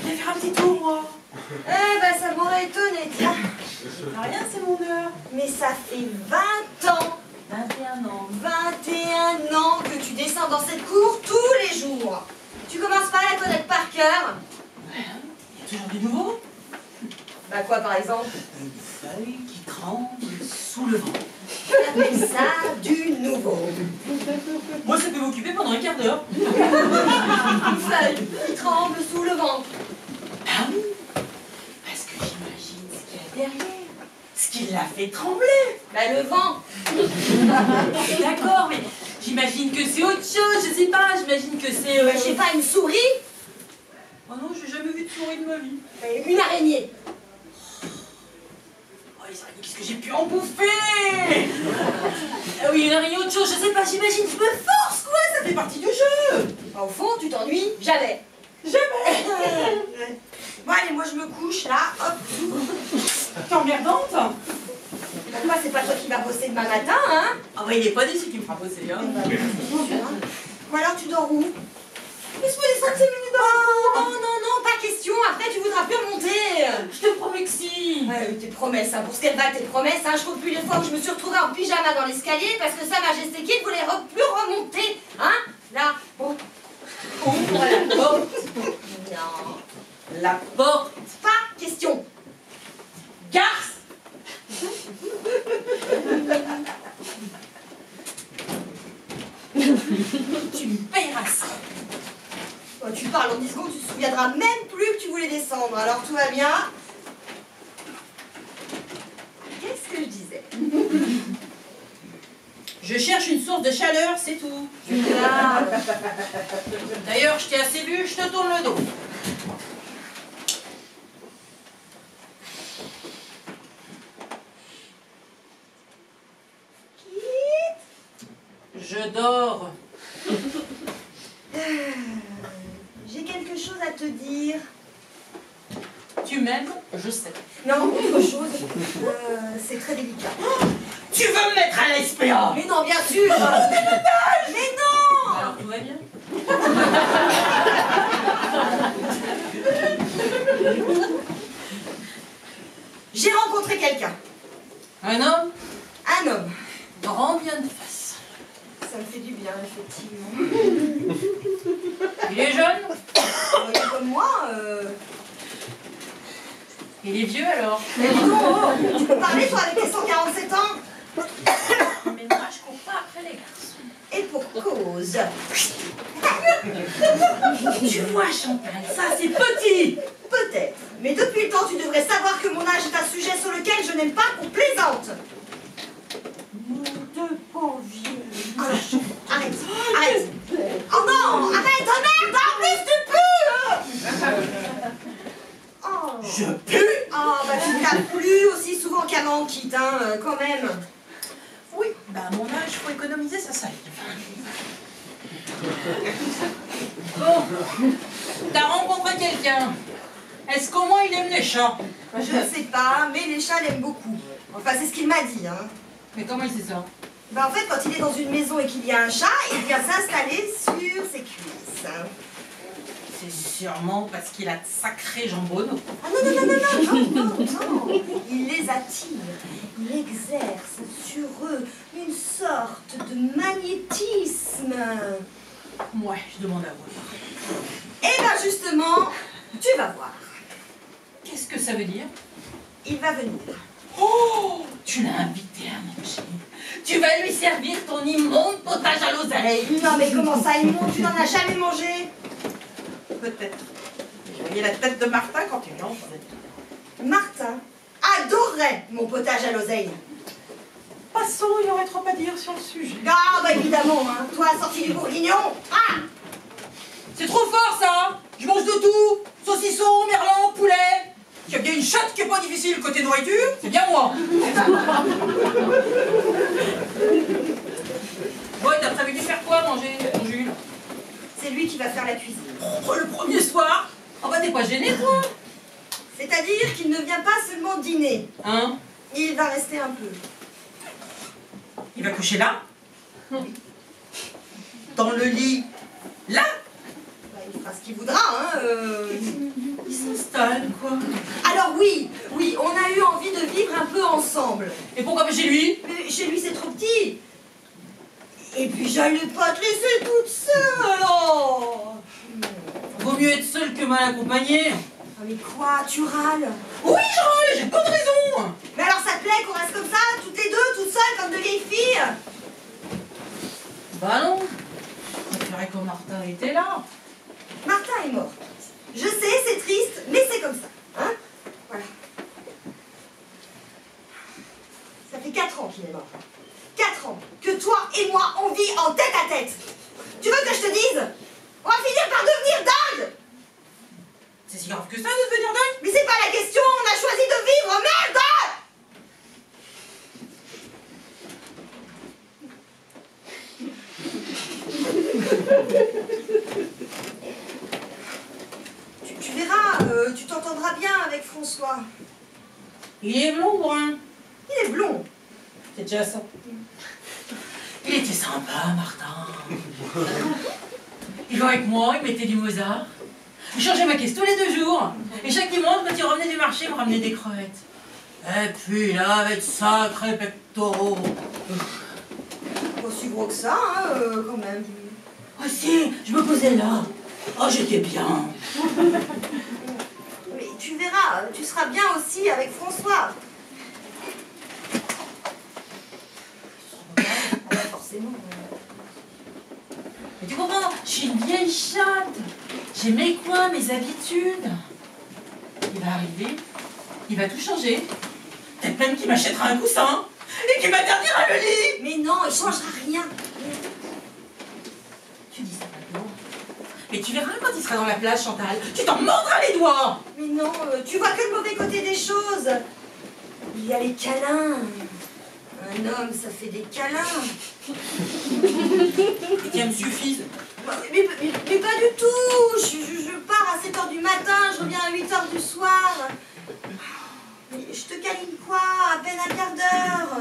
vais faire un petit tour, moi. Eh ben, ça m'aurait étonné, tiens. Rien, c'est mon heure. Mais ça fait 20 ans, 21 ans. 21 ans que tu descends dans cette cour tous les jours. Tu commences pas à la connaître par cœur. Ouais, hein. Il y a toujours du nouveau. Bah quoi, par exemple? Une feuille qui tremble sous le vent. On appelle ça du nouveau. Moi, ça peut m'occuper pendant un quart d'heure. Une feuille qui tremble sous le vent. Ah oui, parce que j'imagine ce qu'il y a derrière. Ce qui l'a fait trembler. Bah le vent. D'accord, mais j'imagine que c'est autre chose, je sais pas, j'imagine que c'est... Bah, je sais pas, une souris? Oh non, j'ai jamais vu de souris de ma vie. Une araignée. Oh, les araignées, qu'est-ce que j'ai pu en bouffer? Ah oui, une araignée, autre chose, je sais pas, j'imagine, je me force, quoi, ça fait partie du jeu. Bah, au fond, tu t'ennuies jamais. Jamais. Bon, allez, moi je me couche, là, hop. T'es emmerdante. Pourquoi c'est pas toi qui vas bosser demain matin, hein? Ah ouais, il est pas déçu qui me fera bosser, hein. Ou alors tu dors où? Laisse-moi descendre 5 minutes dans non, non, non, pas question, après tu voudras plus remonter. Je te promets que si. Ouais, tes promesses, hein. Pour ce qu'elles valent tes promesses, hein. Je compte plus les fois où je me suis retrouvée en pyjama dans l'escalier parce que Sa Majesté Kid voulait plus remonter, hein? Là, bon. Ouvre la porte. Non. La porte. Pas question. Garce. Tu me paieras ça. Oh, tu parles en 10 secondes, tu te souviendras même plus que tu voulais descendre. Alors tout va bien. Qu'est-ce que je disais? Je cherche une source de chaleur, c'est tout. Ah, D'ailleurs, je t'ai assez vu, je te tourne le dos. Je dors. j'ai quelque chose à te dire. Tu m'aimes, je sais. Non, autre chose. C'est très délicat. Tu veux me mettre à la SPA? Mais non, bien sûr. Mais non. Alors tout va bien. J'ai rencontré quelqu'un. Un homme? Un homme. Grand bien de face. Ça me fait du bien, effectivement. Il est jeune? Il est comme moi. Il est vieux alors? Mais dis donc, tu peux parler, toi, avec tes 147 ans? Mais moi, je cours pas après les garçons. Et pour cause. Tu vois, Chantal, ça c'est petit. Peut-être. Mais depuis le temps, tu devrais savoir que mon âge est un sujet sur lequel je n'aime pas qu'on plaisante. Mon deux pauvres vieux. Arrête, arrête. Oh non, arrête, oh merde, en plus tu pues. Oh. Je pue? Ah, bah tu n'as plus aussi souvent qu'avant, quitte, hein, quand même. Oui, bah à mon âge, faut économiser sa salive. Bon, t'as rencontré quelqu'un. Est-ce qu'au moins il aime les chats? Je ne sais pas, mais les chats l'aiment beaucoup. Enfin, c'est ce qu'il m'a dit, hein. Mais comment il sait ça? Bah en fait, quand il est dans une maison et qu'il y a un chat, il vient s'installer sur ses cuisses. C'est sûrement parce qu'il a de sacrés jambonneaux. Ah non, non, non, non, non, non, non, non. Il les attire. Il exerce sur eux une sorte de magnétisme. Ouais, je demande à voir. Et ben justement, tu vas voir. Qu'est-ce que ça veut dire? Il va venir. Oh, tu l'as invité à manger. Tu vas lui servir ton immonde potage à l'oseille. Non mais comment ça, immonde? Tu n'en as jamais mangé? Peut-être. J'ai voyé la tête de Martin quand il en faisait. Martin adorait mon potage à l'oseille. Passons, il y aurait trop à dire sur le sujet. Ah bah évidemment, hein. Toi sorti du bourguignon. Ah, C'est trop fort ça. Je mange de tout. Saucisson, merlan, poulet. Il y a bien une chatte qui est pas difficile côté nourriture, c'est bien moi. Ouais, t'as prévu de faire quoi manger, mon Jules? c'est lui qui va faire la cuisine. Oh, le premier soir? Oh bah t'es pas gêné toi? C'est-à-dire qu'il ne vient pas seulement dîner. Hein? Il va rester un peu. Il va coucher là? Dans le lit? Là? Bah, il fera ce qu'il voudra, hein. Il s'installe, quoi. Alors oui, on a eu envie de vivre un peu ensemble. Et pourquoi pas chez lui? Mais chez lui, c'est trop petit. Et puis, j'allais pas te laisser toute seule, oh. Vaut mieux être seul que mal accompagné. Ah, mais quoi, tu râles? Oui, je râle, j'ai pas de raison. Mais alors, ça te plaît qu'on reste comme ça, toutes les deux, toutes seules, comme deux vieilles filles? Bah non. Je préférais que Martin était là. Martin est mort. Je sais, c'est triste, mais c'est comme ça. Hein? Voilà. Ça fait 4 ans qu'il est mort. 4 ans que toi et moi, on vit en tête à tête. Tu veux que je te dise? On va finir par devenir dingue! C'est si grave que ça de devenir dingue? Mais c'est pas la question, on a choisi de vivre, merde! Tu verras, tu t'entendras bien avec François. Il est blond ou brun? Il est blond. C'est déjà ça. Il était sympa, Martin. Il jouait avec moi, il mettait du Mozart. Il changeait ma caisse tous les 2 jours. Et chaque dimanche, quand il revenait du marché, il me ramenait des crevettes. Et puis il avait de sacrés pectoraux. Pas si gros que ça, hein, quand même. Ah si, je me posais là. Oh, j'étais bien. Mais tu verras, tu seras bien aussi avec François. Ah, forcément. Mais tu comprends, je suis une vieille chatte. J'ai mes coins, mes habitudes. Il va arriver, il va tout changer. Peut-être même qu'il m'achètera un coussin et qu'il m'interdira le lit. Mais non, il changera rien. Tu dis ça maintenant. Mais tu verras quand il sera dans la plage, Chantal. Tu t'en mordras les doigts. Mais non, tu vois que le mauvais côté des choses. Il y a les câlins. Un homme, ça fait des câlins. Et qui me suffisent. Mais pas du tout. Je pars à 7h du matin, je reviens à 8h du soir. Mais je te câline quoi? À peine un quart d'heure.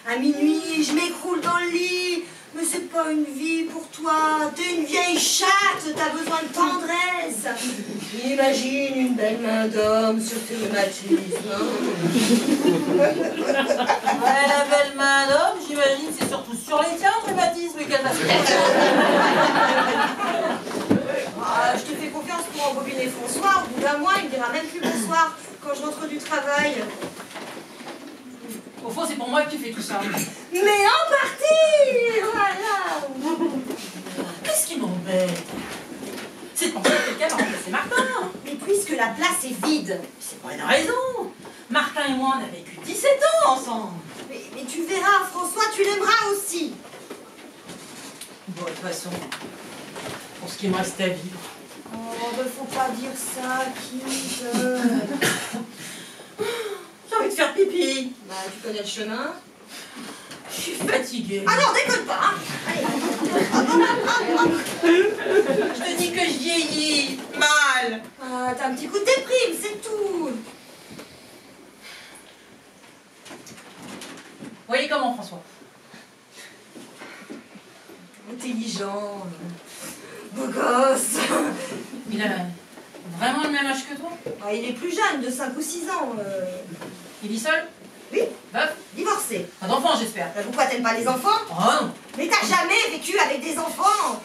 À minuit, je m'écroule dans le lit. Mais c'est pas une vie pour toi. T'es une vieille chatte, t'as besoin de tendresse. Imagine une belle main d'homme sur tes rhumatismes. Ouais, la belle main d'homme, j'imagine, c'est surtout sur les tiens, le rhumatisme, qu'elle va se Ah, je te fais confiance pour embobiner François. Au bout d'un mois, il me dira même plus bonsoir quand je rentre du travail. Au fond, c'est pour moi que tu fais tout ça. Mais en partie, voilà. Qu'est-ce qui m'embête? C'est de penser à quelqu'un va remplacer Martin. Mais puisque la place est vide. C'est pour une raison. Martin et moi, on a vécu 17 ans ensemble. Mais tu verras, François, tu l'aimeras aussi. Bon, de toute façon, pour ce qui me reste à vivre. Oh, ben faut pas dire ça, Kit. J'ai envie de faire pipi. Bah, tu connais le chemin. Je suis fatiguée. Ah non, déconne pas, hein. Allez. Je te dis que je vieillis mal. Ah, t'as un petit coup de déprime, c'est tout. Vous voyez comment, François? Intelligent, beau gosse. Il a vraiment le même âge que toi? Ah, il est plus jeune, de 5 ou 6 ans. Il vit seul? Oui, Veuf? divorcé. Pas d'enfant, j'espère. Bah, pourquoi t'aimes pas les enfants? Oh non. Mais t'as jamais vécu avec des enfants.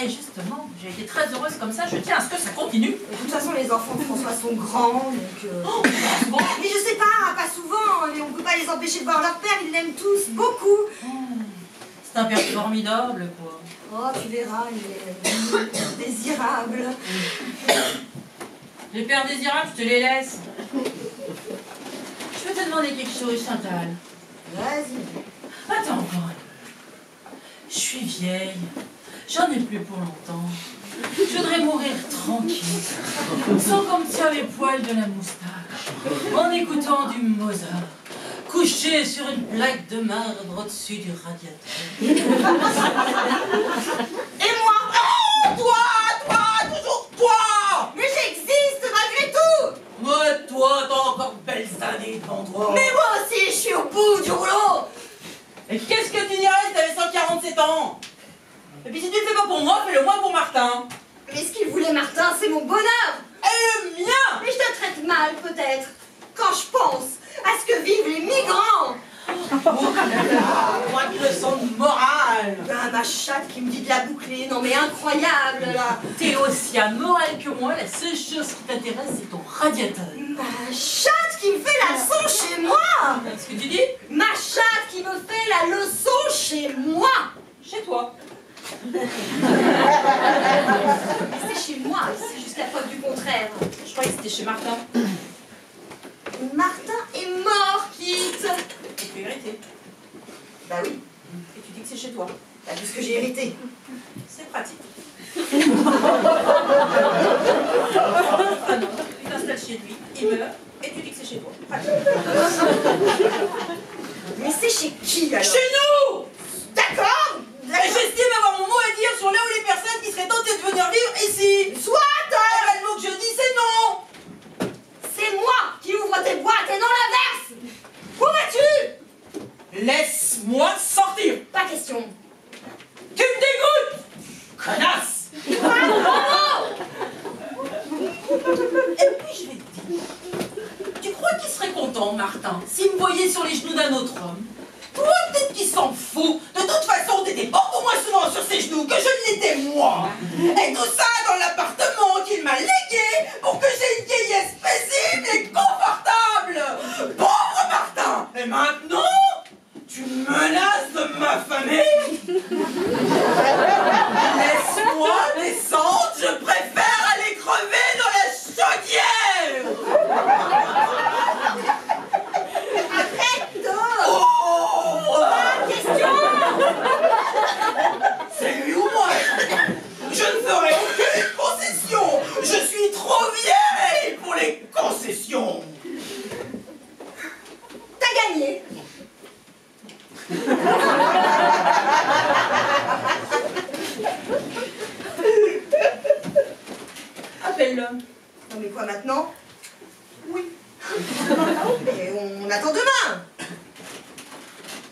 Et justement, j'ai été très heureuse comme ça, je tiens à ce que ça continue. De toute façon, les enfants de François sont grands, donc... Oh, bon. Mais je sais pas souvent, mais on peut pas les empêcher de voir leur père, ils l'aiment tous, beaucoup. C'est un père formidable, quoi. Oh, tu verras, il est désirable. Les pères désirables, je te les laisse. Je peux te demander quelque chose, Chantal? Vas-y. Attends encore un peu. Je suis vieille. J'en ai plus pour longtemps. Je voudrais mourir tranquille, sans qu'on me tire les poils de la moustache, en écoutant du Mozart, couché sur une plaque de marbre au-dessus du radiateur. Et moi? Oh, toi, toujours toi! Mais j'existe malgré tout. Ouais, toi, t'as encore de belles années devant toi. Mais moi aussi, je suis au bout du rouleau. Et qu'est-ce que tu dirais si t'avais 147 ans? Et puis si tu le fais pas pour moi, fais-le moi pour Martin. Mais ce qu'il voulait, Martin, c'est mon bonheur. Et le bien. Mais je te traite mal, peut-être, quand je pense à ce que vivent les migrants. Oh là là, moi qui leçon de morale. Ah, ma chatte qui me dit de la boucler. Non mais incroyable, là. T'es aussi amoral que moi, la seule chose qui t'intéresse, c'est ton radiateur. Ma chatte qui me fait la leçon chez moi. Ce que tu dis? Ma chatte qui me fait la leçon chez moi. Chez toi. C'est chez moi, c'est jusqu'à preuve du contraire. Je croyais que c'était chez Martin. Martin est mort, Kit. Et tu hérité. Bah oui, Et tu dis que c'est chez toi. bah, de ce que j'ai hérité. C'est pratique. Ah non, tu t'installes chez lui, il meurt, et tu dis que c'est chez toi. Pratique. Mais c'est chez qui alors? Chez nous! D'accord. Et j'estime avoir mon mot à dire sur là où les personnes qui seraient tentées de venir vivre ici. Soit. Le mot que je dis, c'est non. C'est moi qui ouvre tes boîtes et non l'inverse. Où vas-tu? Laisse-moi sortir. Pas question. Tu me dégoûtes, connasse. Et puis je vais te dire, tu crois qu'il serait content, Martin, s'il me voyait sur les genoux d'un autre homme? Toi, peut-être qu'il s'en fout. De toute façon, t'étais beaucoup moins souvent sur ses genoux que je ne l'étais moi. Et tout ça dans l'appartement qu'il m'a légué pour que j'ai une vieillesse paisible et confortable. Pauvre Martin. Et maintenant, tu me menaces de m'affamer? Laisse-moi descendre, je préfère aller crever dans la chaudière. Arrête donc. Pas question. C'est lui ou moi. Je ne ferai aucune concession. Je suis trop vieille pour les concessions. T'as gagné. Appelle-le. Non mais quoi maintenant? Oui. Mais on attend demain.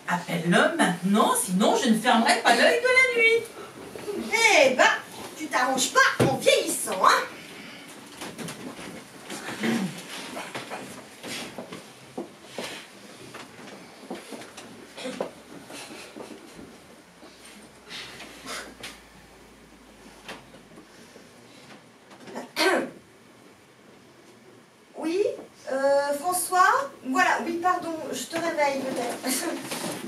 Appelle-le maintenant, sinon je ne fermerai pas l'œil de la nuit. Eh ben, tu t'arranges pas en vieillissant, hein? Oui, François? Voilà, oui, pardon, je te réveille peut-être.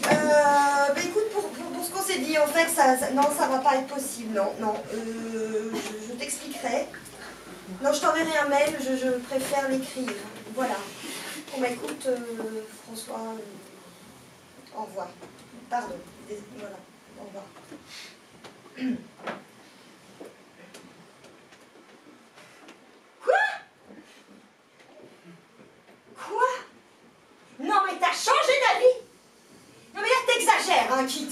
Bah écoute, pour ce qu'on s'est dit, en fait, non, ça va pas être possible, non, non. Je t'expliquerai. Non, je t'enverrai un mail, je préfère l'écrire. Voilà. Bon, bah écoute, François, au revoir. Pardon, voilà, au revoir. Quoi? Non mais t'as changé d'avis? Non mais là t'exagères, hein, Kit.